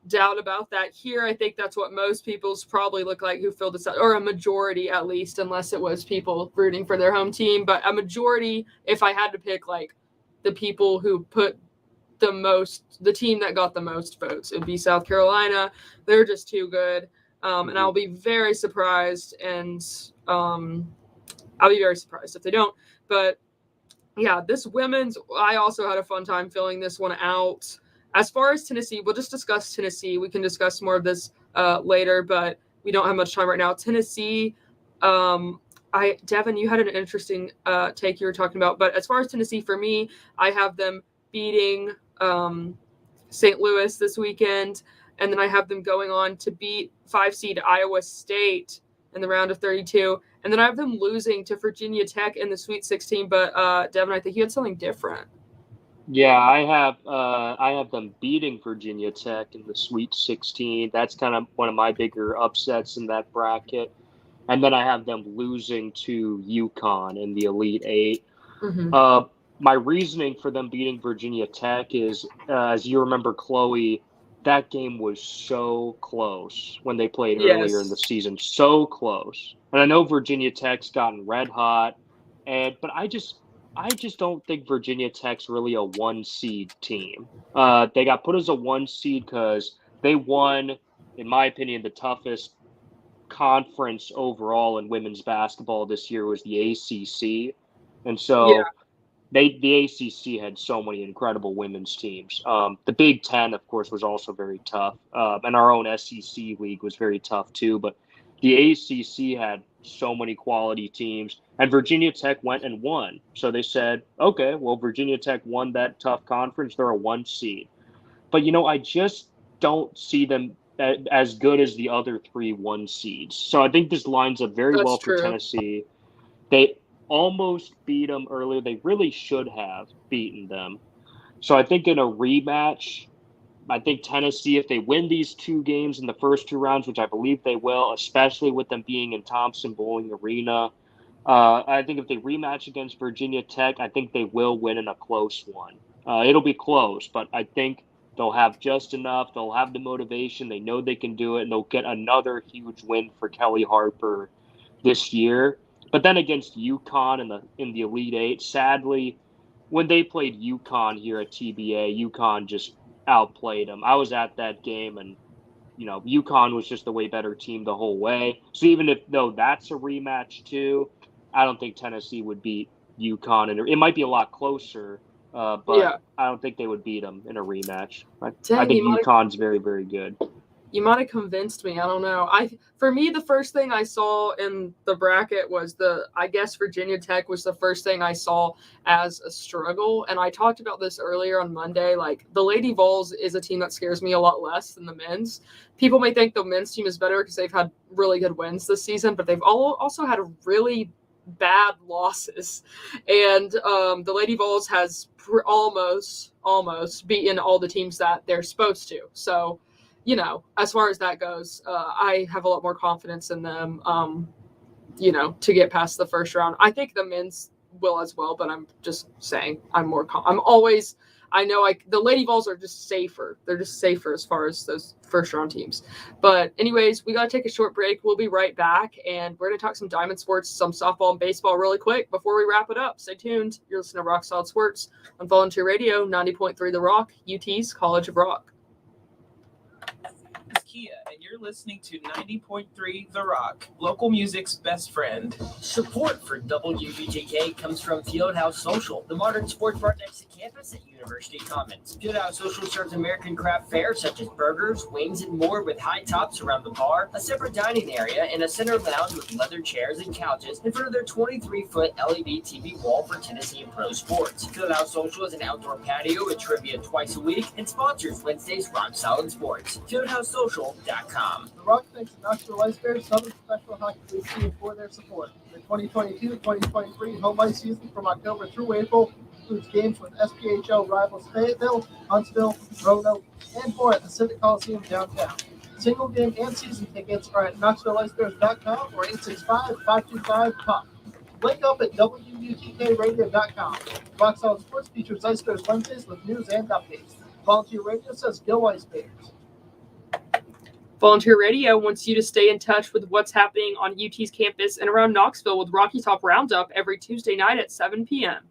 doubt about that here. I think that's what most people's probably look like who filled this out, or a majority at least, unless it was people rooting for their home team. But a majority, if I had to pick like the people who put the team that got the most votes, it would be South Carolina. They're just too good. And I'll be very surprised, and I'll be very surprised if they don't. But yeah, this women's, I also had a fun time filling this one out. As far as Tennessee, we'll just discuss Tennessee. We can discuss more of this later, but we don't have much time right now. Tennessee, Devin, you had an interesting take you were talking about. But as far as Tennessee, for me, I have them beating St. Louis this weekend, and then I have them going on to beat 5 seed Iowa State in the round of 32. And then I have them losing to Virginia Tech in the Sweet 16. But Devin, I think you had something different. Yeah, I have them beating Virginia Tech in the Sweet 16. That's kind of one of my bigger upsets in that bracket. And then I have them losing to UConn in the Elite Eight. Mm-hmm. My reasoning for them beating Virginia Tech is, as you remember, Chloe, that game was so close when they played earlier in the season. So close. And I know Virginia Tech's gotten red hot, but I just don't think Virginia Tech's really a one-seed team. They got put as a one-seed because they won, in my opinion, the toughest conference overall in women's basketball this year was the ACC. And Yeah, so the ACC had so many incredible women's teams. The Big Ten, of course, was also very tough, and our own SEC league was very tough too. But the ACC had so many quality teams, and Virginia Tech went and won. So they said, okay, well, Virginia Tech won that tough conference; they're a one seed. But I just don't see them as good as the other three one seeds. So I think this lines up very that's well for true. Tennessee. They almost beat them earlier. They really should have beaten them. So I think in a rematch, I think Tennessee, if they win these two games in the first two rounds, which I believe they will, especially with them being in Thompson Bowling Arena, I think if they rematch against Virginia Tech, I think they will win in a close one. It'll be close, but I think they'll have just enough. They'll have the motivation. They know they can do it, and they'll get another huge win for Kelly Harper this year. But then against UConn in the Elite Eight, sadly, when they played UConn here at TBA, UConn just outplayed them. I was at that game, and UConn was just a way better team the whole way. So even though that's a rematch too, I don't think Tennessee would beat UConn, and it might be a lot closer, but Yeah. I don't think they would beat them in a rematch. I Dang, think UConn's very, very good. you might have convinced me. I don't know. For me, the first thing I saw in the bracket was I guess Virginia Tech was the first thing I saw as a struggle. And I talked about this earlier on Monday. Like, the Lady Vols is a team that scares me a lot less than the men's. People may think the men's team is better because they've had really good wins this season, but they've also had really bad losses. And the Lady Vols has almost beaten all the teams that they're supposed to. So, as far as that goes, I have a lot more confidence in them, to get past the first round. I think the men's will as well, but I'm just saying the Lady Vols are just safer. They're just safer as far as those first round teams. But anyways, we got to take a short break. We'll be right back, and we're going to talk some diamond sports, some softball and baseball really quick before we wrap it up. Stay tuned. You're listening to Rock Solid Sports on Volunteer Radio, 90.3 The Rock, UT's College of Rock. Kia, and you're listening to 90.3 The Rock, local music's best friend. Support for WUGK comes from Fieldhouse Social, the modern sports bar next to campus at University Commons. Fieldhouse Social serves American craft fare such as burgers, wings, and more with high tops around the bar, a separate dining area, and a center lounge with leather chairs and couches in front of their 23-foot LED TV wall for Tennessee and pro sports. Fieldhouse Social is an outdoor patio with trivia twice a week and sponsors Wednesday's Rock Solid Sports. FieldhouseSocial.com. The Rock thanks the Knoxville Ice Bears Southern Professional Hockey League team for their support. The 2022-2023 home ice season from October through April includes games with SPHL rivals Fayetteville, Huntsville, Roanoke, and more at the Civic Coliseum downtown. Single game and season tickets are at KnoxvilleIceBears.com or 865-525-POP. Link up at WUTKRadio.com. Rock Solid Sports features Ice Bears Wednesdays with news and updates. Volunteer Radio says Go Ice Bears. Volunteer Radio wants you to stay in touch with what's happening on UT's campus and around Knoxville with Rocky Top Roundup every Tuesday night at 7 p.m.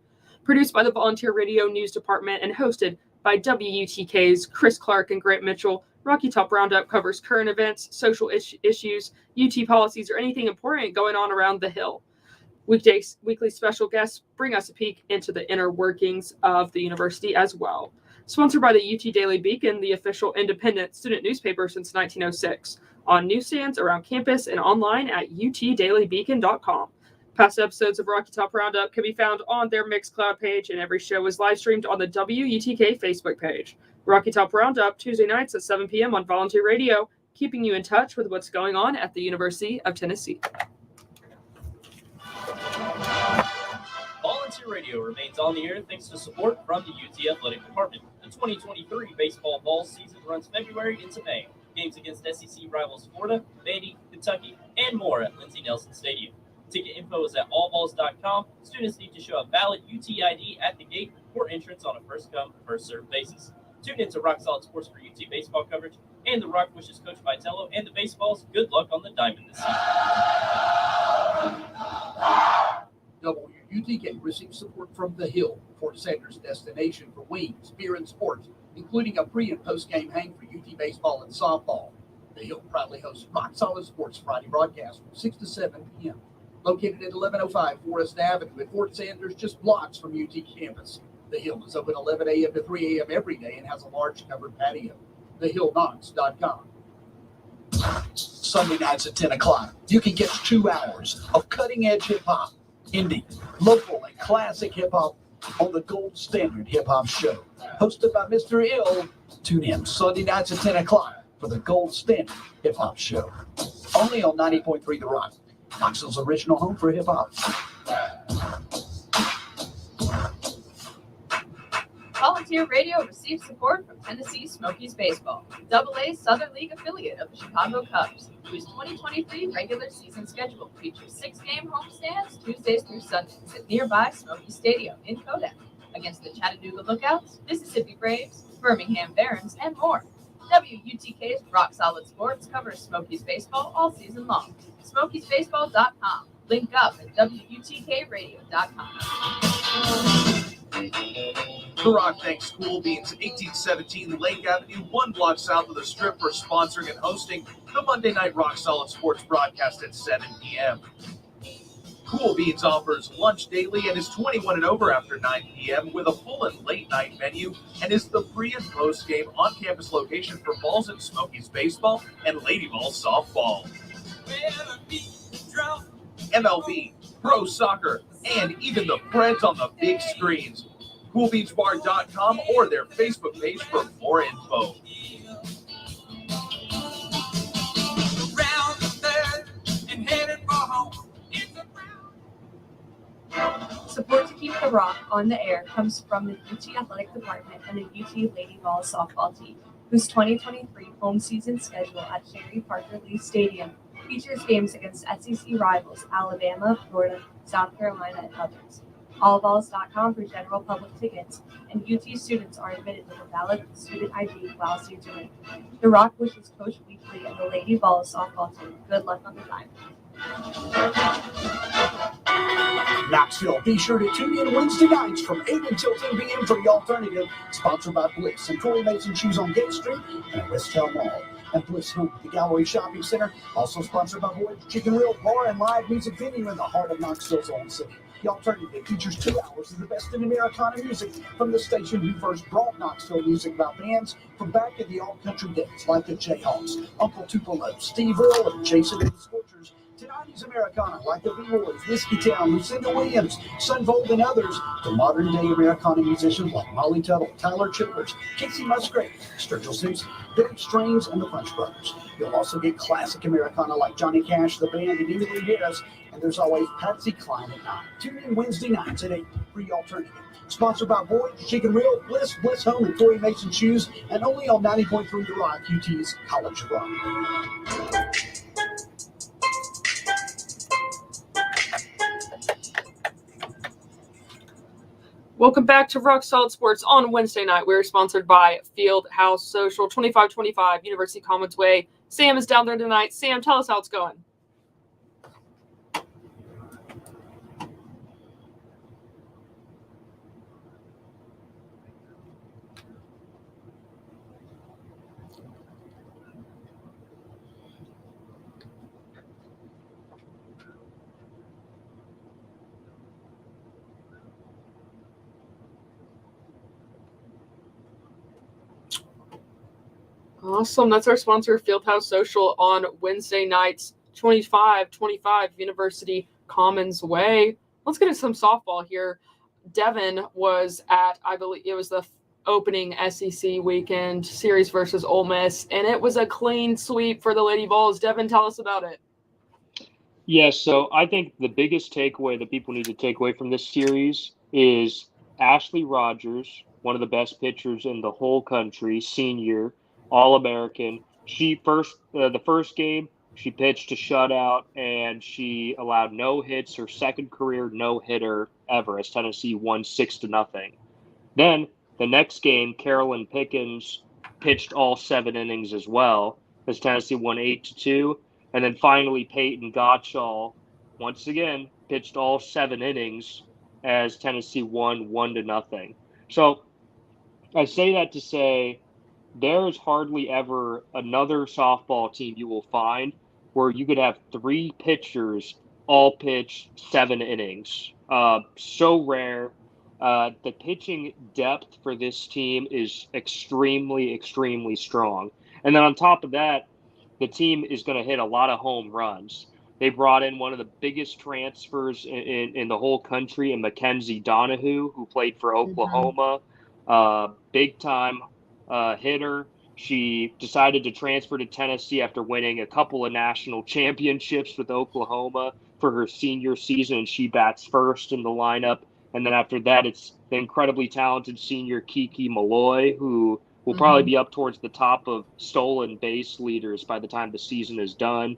Produced by the Volunteer Radio News Department and hosted by WUTK's Chris Clark and Grant Mitchell, Rocky Top Roundup covers current events, social issues, UT policies, or anything important going on around the Hill. Weekly special guests bring us a peek into the inner workings of the university as well. Sponsored by the UT Daily Beacon, the official independent student newspaper since 1906, on newsstands around campus and online at utdailybeacon.com. Past episodes of Rocky Top Roundup can be found on their Mixcloud page, and every show is live streamed on the WUTK Facebook page. Rocky Top Roundup, Tuesday nights at 7 p.m. on Volunteer Radio, keeping you in touch with what's going on at the University of Tennessee. Volunteer Radio remains on the air thanks to support from the UT Athletic Department. The 2023 baseball ball season runs February into May. Games against SEC rivals Florida, Vandy, Kentucky, and more at Lindsey Nelson Stadium. Ticket info is at allballs.com. Students need to show a valid UT ID at the gate or entrance on a first-come, first-served basis. Tune in to Rock Solid Sports for UT baseball coverage, and the Rock wishes Coach Vitello and the Baseballs good luck on the diamond this season. UTK receives support from The Hill, Fort Sanders' destination for wings, beer, and sports, including a pre- and post-game hang for UT baseball and softball. The Hill proudly hosts Rock Solid Sports Friday broadcast from 6 to 7 p.m. Located at 1105 Forest Avenue at Fort Sanders, just blocks from UT campus. The Hill is open 11 a.m. to 3 a.m. every day and has a large covered patio. TheHillKnox.com. Sunday nights at 10 o'clock, you can get 2 hours of cutting-edge hip-hop, indie, local, and classic hip-hop on the Gold Standard Hip Hop Show. Hosted by Mr. Ill, tune in Sunday nights at 10 o'clock for the Gold Standard Hip Hop Show. Only on 90.3 The Rock, Knoxville's original home for hip-hop. Volunteer Radio receives support from Tennessee Smokies Baseball, AA Southern League affiliate of the Chicago Cubs, whose 2023 regular season schedule features 6-game homestands Tuesdays through Sundays at nearby Smoky Stadium in Kodak against the Chattanooga Lookouts, Mississippi Braves, Birmingham Barons, and more. WUTK's Rock Solid Sports covers Smokies baseball all season long. SmokiesBaseball.com. Link up at WUTKRadio.com. The Rock thanks Cool Beans, 1817 Lake Avenue, 1 block south of the Strip, for sponsoring and hosting the Monday Night Rock Solid Sports broadcast at 7 p.m. Cool Beans offers lunch daily and is 21 and over after 9 p.m. with a full and late night menu, and is the pre and post game on campus location for Balls and Smokies baseball and Lady Ball softball. MLB, pro soccer, and even the Preds on the big screens. CoolBeachBar.com or their Facebook page for more info. Support to keep the Rock on the air comes from the UT Athletic Department and the UT Lady Ball softball team, whose 2023 home season schedule at Sherry Parker Lee Stadium features games against SEC rivals Alabama, Florida, South Carolina, and others. Allballs.com for general public tickets, and UT students are admitted with a valid student ID while seats are in. The Rock wishes Coach Weekly and the Lady Ball softball team good luck on the time. Knoxville, be sure to tune in Wednesday nights from 8 until 10 p.m. for The Alternative, sponsored by Bliss and Corey Mason Shoes on Gate Street and Westel Mall. And Bliss Home, the Gallery Shopping Center, also sponsored by Voyage Chicken Grill, bar and live music venue in the heart of Knoxville's own city. The Alternative features 2 hours of the best in Americana music from the station who first brought Knoxville music about bands from back in the all-country days, like the Jayhawks, Uncle Tupelo, Steve Earle, and Jason and the Scorchers. To 90s Americana, like the B-Boys, Whiskey Town, Lucinda Williams, Sunvolt, and others, to modern-day Americana musicians like Molly Tuttle, Tyler Childers, Casey Musgrave, Sturgill Simpson, Derek Strains, and the Punch Brothers. You'll also get classic Americana like Johnny Cash, the band, and Emily Harris, and there's always Patsy Cline at 9. Tune in Wednesday nights at 8 for The Alternative. Sponsored by Voyage Chicken Grill, Bliss Home, and Corey Mason Shoes, and only on 90.3 The Rock, UT's College of Rock. Welcome back to Rock Solid Sports on Wednesday night. We're sponsored by Fieldhouse Social, 2525 University Commons Way. Sam is down there tonight. Sam, tell us how it's going. Awesome. That's our sponsor, Fieldhouse Social, on Wednesday nights, 2525 University Commons Way. Let's get into some softball here. Devin was at, I believe it was the opening SEC weekend series versus Ole Miss, and it was a clean sweep for the Lady Vols. Devin, tell us about it. Yes, so I think the biggest takeaway that people need to take away from this series is Ashley Rogers, one of the best pitchers in the whole country, senior, All-American. The first game, she pitched a shutout, and she allowed no hits, her second career no-hitter ever, as Tennessee won 6-0. Then, the next game, Carolyn Pickens pitched all 7 innings as well, as Tennessee won 8-2. And then finally, Peyton Gottschall, once again, pitched all 7 innings as Tennessee won 1-0. So I say that to say there is hardly ever another softball team you will find where you could have 3 pitchers all pitch 7 innings. So rare. The pitching depth for this team is extremely, extremely strong. And then on top of that, the team is going to hit a lot of home runs. They brought in one of the biggest transfers in the whole country, in Mackenzie Donahue, who played for Oklahoma. Big time hitter. She decided to transfer to Tennessee after winning a couple of national championships with Oklahoma for her senior season, and she bats first in the lineup. And then after that, it's the incredibly talented senior Kiki Malloy, who will probably be up towards the top of stolen base leaders by the time the season is done.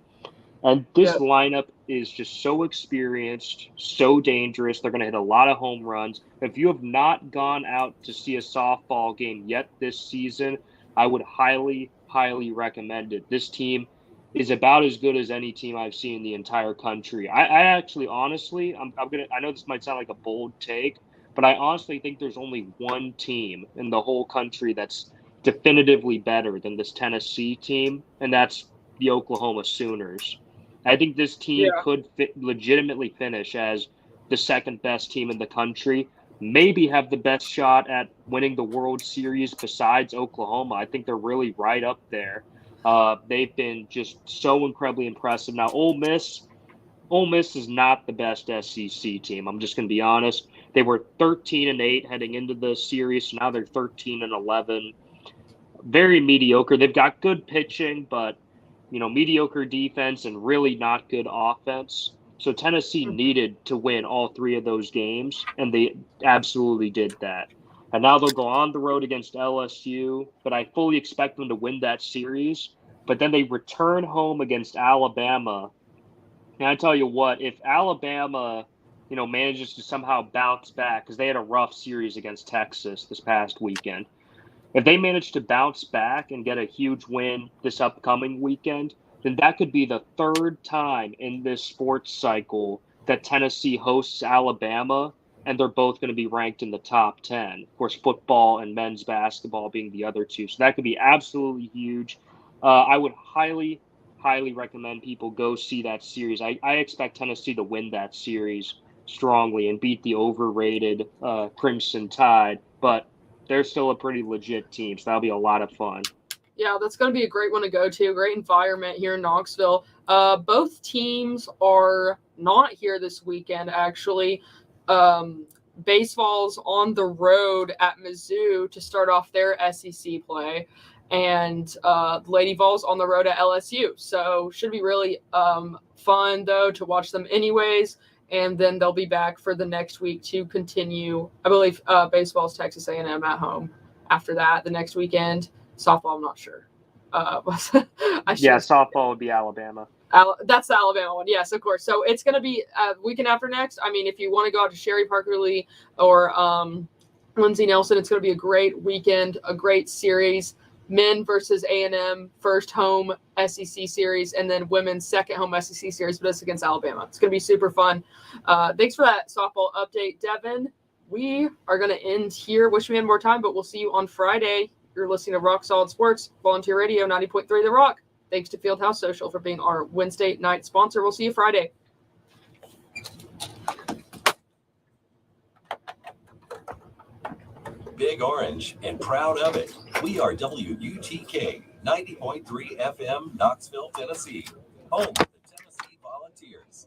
And this lineup is just so experienced, so dangerous. They're going to hit a lot of home runs. If you have not gone out to see a softball game yet this season, I would highly, highly recommend it. This team is about as good as any team I've seen in the entire country. I actually, honestly, I know this might sound like a bold take, but I honestly think there's only one team in the whole country that's definitively better than this Tennessee team, and that's the Oklahoma Sooners. I think this team could legitimately finish as the second best team in the country, maybe have the best shot at winning the World Series besides Oklahoma. I think they're really right up there. They've been just so incredibly impressive. Now, Ole Miss is not the best SEC team. I'm just going to be honest. They were 13-8 heading into the series. Now they're 13-11. Very mediocre. They've got good pitching, but mediocre defense and really not good offense. So Tennessee needed to win all 3 of those games, and they absolutely did that. And now they'll go on the road against LSU, but I fully expect them to win that series. But then they return home against Alabama. And I tell you what, if Alabama, manages to somehow bounce back, because they had a rough series against Texas this past weekend, if they manage to bounce back and get a huge win this upcoming weekend, then that could be the 3rd time in this sports cycle that Tennessee hosts Alabama, and they're both going to be ranked in the top 10. Of course, football and men's basketball being the other 2. So that could be absolutely huge. I would highly, highly recommend people go see that series. I expect Tennessee to win that series strongly and beat the overrated Crimson Tide, but they're still a pretty legit team, so that'll be a lot of fun. Yeah, that's going to be a great one to go to. Great environment here in Knoxville. Both teams are not here this weekend, actually. Baseball's on the road at Mizzou to start off their SEC play, and Lady Vols on the road at LSU. So should be really fun, though, to watch them anyways. And then they'll be back for the next week to continue. I believe baseball's Texas A&M at home after that the next weekend. Softball, I'm not sure. Softball would be Alabama. That's the Alabama one. Yes, of course. So it's going to be weekend after next. I mean, if you want to go out to Sherry Parker Lee or Lindsey Nelson, it's going to be a great weekend, a great series. Men versus A&M, first home SEC series, and then women's second home SEC series, but it's against Alabama. It's going to be super fun. Thanks for that softball update, Devin. We are going to end here. Wish we had more time, but we'll see you on Friday. You're listening to Rock Solid Sports, Volunteer Radio, 90.3 The Rock. Thanks to Fieldhouse Social for being our Wednesday night sponsor. We'll see you Friday. Big Orange and proud of it. We are WUTK 90.3 FM, Knoxville, Tennessee, home of the Tennessee Volunteers.